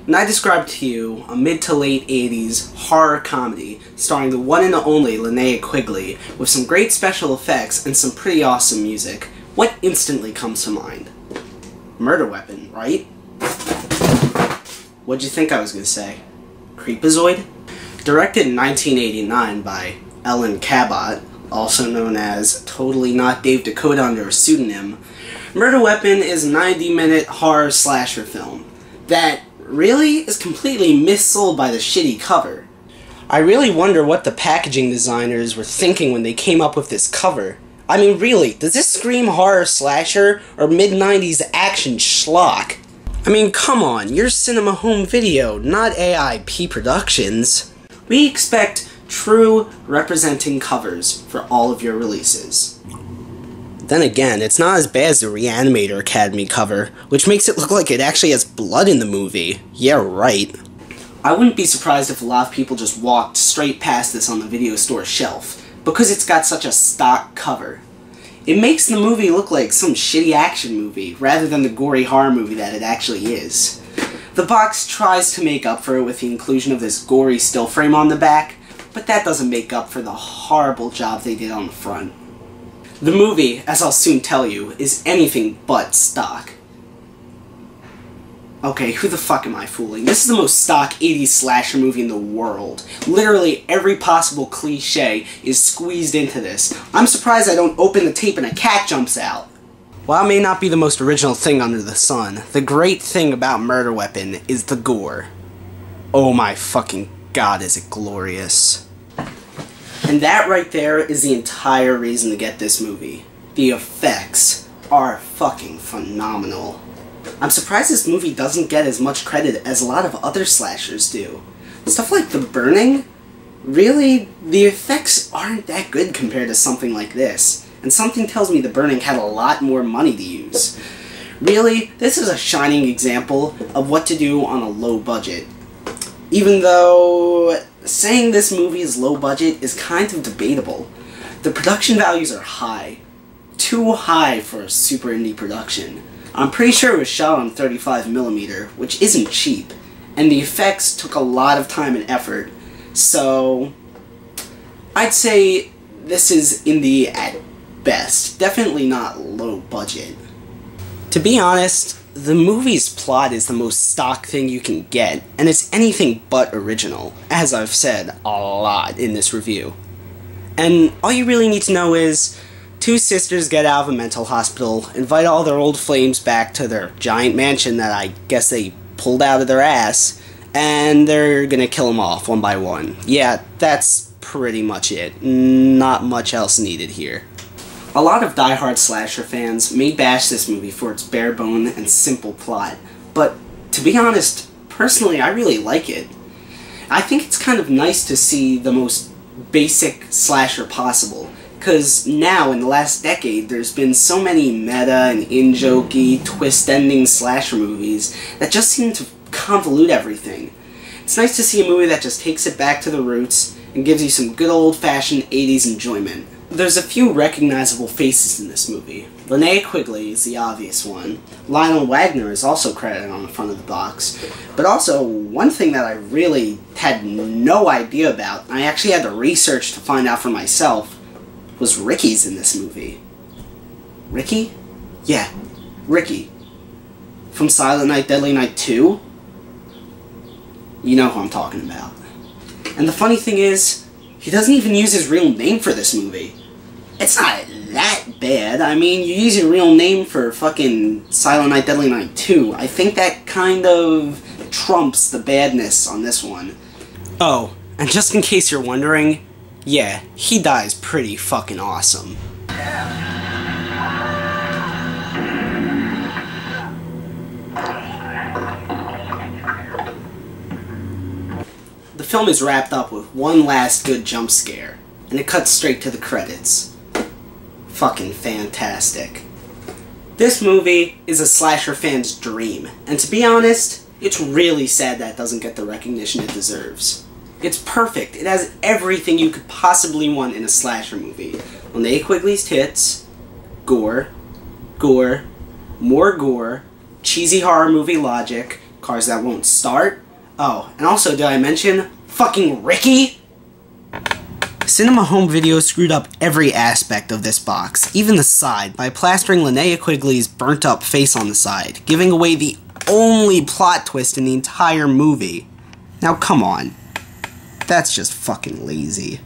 when I described to you a mid to late 80s horror comedy starring the one and only Linnea Quigley with some great special effects and some pretty awesome music, what instantly comes to mind? Murder Weapon, right? What'd you think I was gonna say? Creepazoid? Directed in 1989 by Ellen Cabot, also known as Totally Not Dave Dakota under a pseudonym, Murder Weapon is a 90-minute horror slasher film that really is completely missold by the shitty cover. I really wonder what the packaging designers were thinking when they came up with this cover. I mean, really, does this scream horror slasher or mid-90s action schlock? I mean, come on, you're Cinema Home Video, not AIP Productions. We expect true representing covers for all of your releases. Then again, it's not as bad as the Reanimator Academy cover, which makes it look like it actually has blood in the movie. Yeah, right. I wouldn't be surprised if a lot of people just walked straight past this on the video store shelf, because it's got such a stock cover. It makes the movie look like some shitty action movie, rather than the gory horror movie that it actually is. The box tries to make up for it with the inclusion of this gory still frame on the back, but that doesn't make up for the horrible job they did on the front. The movie, as I'll soon tell you, is anything but stock. Okay, who the fuck am I fooling? This is the most stock 80s slasher movie in the world. Literally every possible cliche is squeezed into this. I'm surprised I don't open the tape and a cat jumps out. While it may not be the most original thing under the sun, the great thing about Murder Weapon is the gore. Oh my fucking god, is it glorious. And that right there is the entire reason to get this movie. The effects are fucking phenomenal. I'm surprised this movie doesn't get as much credit as a lot of other slashers do. Stuff like The Burning? Really, the effects aren't that good compared to something like this. And something tells me The Burning had a lot more money to use. Really, this is a shining example of what to do on a low budget. Even though saying this movie is low budget is kind of debatable. The production values are high. Too high for a super indie production. I'm pretty sure it was shot on 35mm, which isn't cheap, and the effects took a lot of time and effort, so I'd say this is indie at best, definitely not low budget. To be honest, the movie's plot is the most stock thing you can get, and it's anything but original, as I've said a lot in this review. And all you really need to know is, two sisters get out of a mental hospital, invite all their old flames back to their giant mansion that I guess they pulled out of their ass, and they're gonna kill them off one by one. Yeah, that's pretty much it. Not much else needed here. A lot of die-hard slasher fans may bash this movie for its bare-bone and simple plot, but to be honest, personally I really like it. I think it's kind of nice to see the most basic slasher possible, because now, in the last decade, there's been so many meta and in-jokey, twist-ending slasher movies that just seem to convolute everything. It's nice to see a movie that just takes it back to the roots and gives you some good old-fashioned 80s enjoyment. There's a few recognizable faces in this movie. Linnea Quigley is the obvious one. Lionel Wagner is also credited on the front of the box. But also, one thing that I really had no idea about, and I actually had to research to find out for myself, was Ricky's in this movie. Ricky? Yeah, Ricky. From Silent Night, Deadly Night 2? You know who I'm talking about. And the funny thing is, he doesn't even use his real name for this movie. It's not that bad. I mean, you use your real name for fucking Silent Night, Deadly Night 2. I think that kind of trumps the badness on this one. Oh, and just in case you're wondering, yeah, he dies pretty fucking awesome. The film is wrapped up with one last good jump scare, and it cuts straight to the credits. Fucking fantastic. This movie is a slasher fan's dream, and to be honest, it's really sad that it doesn't get the recognition it deserves. It's perfect. It has everything you could possibly want in a slasher movie. Linnea Quigley's tits, gore, more gore, cheesy horror movie logic, Cars that won't start. Oh, and also, did I mention fucking Ricky? Cinema Home Video screwed up every aspect of this box, even the side, by plastering Linnea Quigley's burnt up face on the side, giving away the only plot twist in the entire movie. Now come on. That's just fucking lazy.